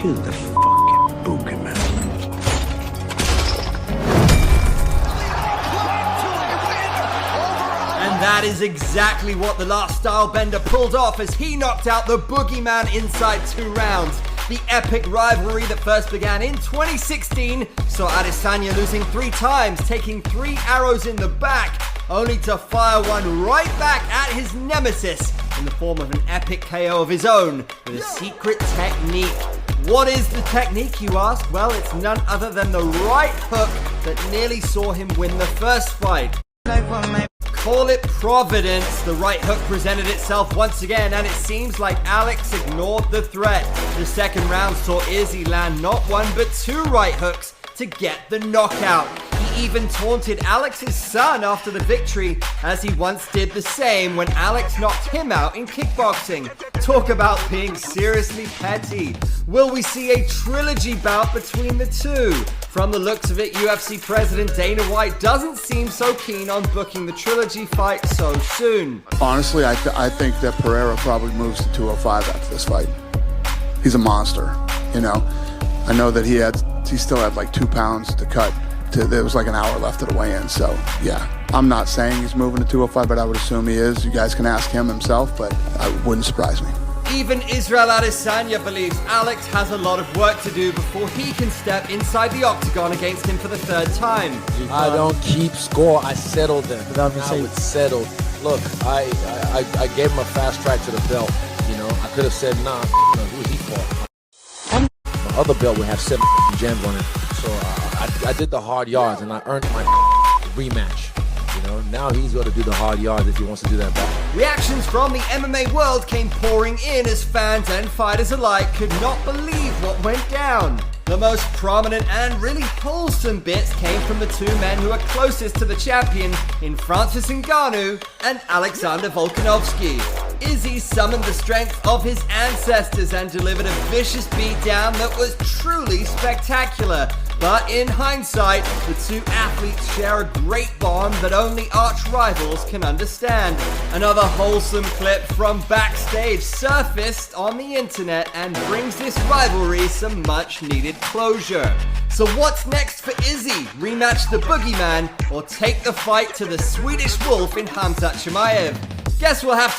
Kill the fucking boogeyman. And that is exactly what the last stylebender pulled off as he knocked out the boogeyman inside 2 rounds. The epic rivalry that first began in 2016 saw Adesanya losing 3 times, taking 3 arrows in the back, only to fire one right back at his nemesis in the form of an epic KO of his own with a secret technique. What is the technique, you ask? Well, it's none other than the right hook that nearly saw him win the first fight. Call it Providence. The right hook presented itself once again, and it seems like Alex ignored the threat. The second round saw Izzy land not 1 but 2 right hooks to get the knockout. He even taunted Alex's son after the victory, as he once did the same when Alex knocked him out in kickboxing. Talk about being seriously petty. Will we see a trilogy bout between the two? From the looks of it, UFC President Dana White doesn't seem so keen on booking the trilogy fight so soon. Honestly, I think that Pereira probably moves to 205 after this fight. He's a monster, you know. I know that he still had like 2 pounds to cut. There was like an hour left of the weigh-in, so yeah. I'm not saying he's moving to 205, but I would assume he is. You guys can ask him himself, but it wouldn't surprise me. Even Israel Adesanya believes Alex has a lot of work to do before he can step inside the octagon against him for the 3rd time. I don't keep score. I settled them. Now it's settled. Look, I gave him a fast track to the belt. You know, I could have said, nah, who's he for? My other belt would have 7 gems on it. So I did the hard yards and I earned my rematch. You know, now he's got to do the hard yards if he wants to do that battle. Reactions from the MMA world came pouring in as fans and fighters alike could not believe what went down. The most prominent and really wholesome bits came from the 2 men who are closest to the champion in Francis Ngannou and Alexander Volkanovski. Izzy summoned the strength of his ancestors and delivered a vicious beatdown that was truly spectacular. But in hindsight, the 2 athletes share a great bond that only arch rivals can understand. Another wholesome clip from backstage surfaced on the internet and brings this rivalry some much needed closure. So what's next for Izzy? Rematch the boogeyman or take the fight to the Swedish wolf in Khamzat Chimaev? Guess we'll have to